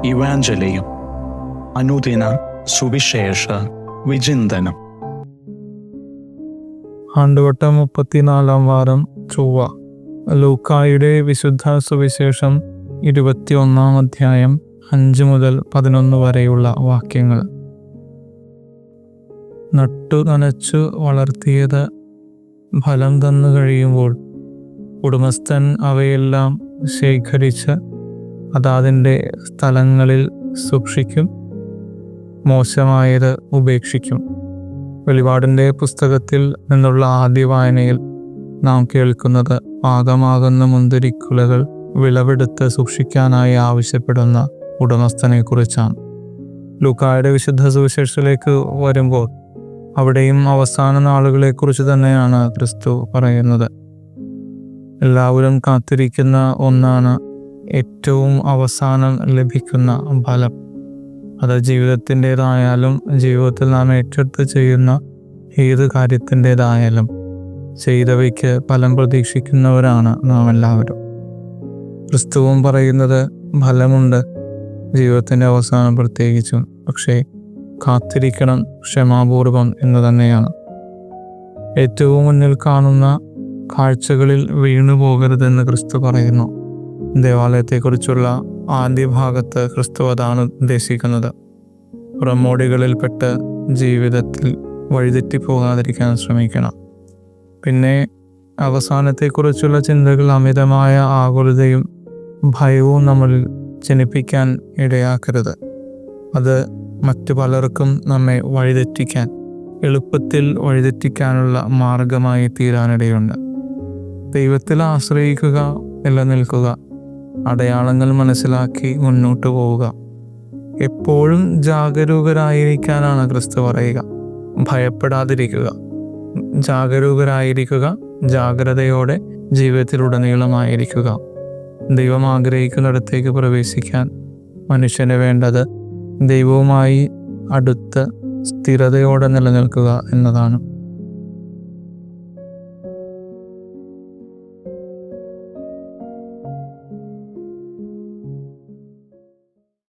ഇവാഞ്ചലിയും അനുദിന സുവിശേഷ വിചിന്തനം. ആണ്ടുവട്ടം 34 വാരം ചൊവ്വ. ലൂക്കായുടെ വിശുദ്ധ സുവിശേഷം 21 അധ്യായം 5 മുതൽ 11 വരെയുള്ള വാക്യങ്ങൾ. നട്ടു നനച്ചു വളർത്തിയത് ഫലം തന്നു കഴിയുമ്പോൾ ഉടമസ്ഥൻ അവയെല്ലാം ശേഖരിച്ച് അതാതിൻ്റെ സ്ഥലങ്ങളിൽ സൂക്ഷിക്കും, മോശമായത് ഉപേക്ഷിക്കും. വെളിപാടിൻ്റെ പുസ്തകത്തിൽ നിന്നുള്ള ആദ്യ വായനയിൽ നാം കേൾക്കുന്നത് പാകമാകുന്ന മുന്തിരിക്കുലകൾ വിളവെടുത്ത് സൂക്ഷിക്കാനായി ആവശ്യപ്പെടുന്ന ഉടമസ്ഥനെ കുറിച്ചാണ്. ലൂക്കായുടെ വിശുദ്ധ സുവിശേഷത്തിലേക്ക് വരുമ്പോൾ അവിടെയും അവസാന നാളുകളെക്കുറിച്ച് തന്നെയാണ് ക്രിസ്തു പറയുന്നത്. എല്ലാവരും കാത്തിരിക്കുന്ന ഒന്നാണ് ഏറ്റവും അവസാനം ലഭിക്കുന്ന ഫലം. അത് ജീവിതത്തിൻ്റെതായാലും ജീവിതത്തിൽ നാം ഏറ്റെടുത്ത് ചെയ്യുന്ന ഏത് കാര്യത്തിൻ്റെതായാലും ചെയ്തവയ്ക്ക് ഫലം പ്രതീക്ഷിക്കുന്നവരാണ് നാം എല്ലാവരും. ക്രിസ്തുവും പറയുന്നത് ഫലമുണ്ട് ജീവിതത്തിൻ്റെ അവസാനം പ്രത്യേകിച്ചും, പക്ഷേ കാത്തിരിക്കണം ക്ഷമാപൂർവം എന്ന് തന്നെയാണ്. ഏറ്റവും മുന്നിൽ കാണുന്ന കാഴ്ചകളിൽ വീണു പോകരുതെന്ന് ക്രിസ്തു പറയുന്നു. ദേവാലയത്തെക്കുറിച്ചുള്ള ആദ്യ ഭാഗത്ത് ക്രിസ്തു അതാണ് ഉദ്ദേശിക്കുന്നത്. പുറമോടികളിൽപ്പെട്ട് ജീവിതത്തിൽ വഴിതെറ്റിപ്പോകാതിരിക്കാൻ ശ്രമിക്കണം. പിന്നെ അവസാനത്തെക്കുറിച്ചുള്ള ചിന്തകൾ അമിതമായ ആകുലതയും ഭയവും നമ്മളിൽ ജനിപ്പിക്കാൻ ഇടയാക്കരുത്. അത് മറ്റു പലർക്കും നമ്മെ എളുപ്പത്തിൽ വഴിതെറ്റിക്കാനുള്ള മാർഗമായി തീരാനിടയുണ്ട്. ദൈവത്തിൽ ആശ്രയിക്കുക, നിലനിൽക്കുക, അടയാളങ്ങൾ മനസ്സിലാക്കി മുന്നോട്ട് പോവുക. എപ്പോഴും ജാഗരൂകരായിരിക്കാനാണ് ക്രിസ്തു പറയുക. ഭയപ്പെടാതിരിക്കുക, ജാഗരൂകരായിരിക്കുക, ജാഗ്രതയോടെ ജീവിതത്തിലുടനീളമായിരിക്കുക. ദൈവം ആഗ്രഹിക്കുന്നിടത്തേക്ക് പ്രവേശിക്കാൻ മനുഷ്യന് വേണ്ടത് ദൈവവുമായി അടുത്ത് സ്ഥിരതയോടെ നിലനിൽക്കുക എന്നതാണ്.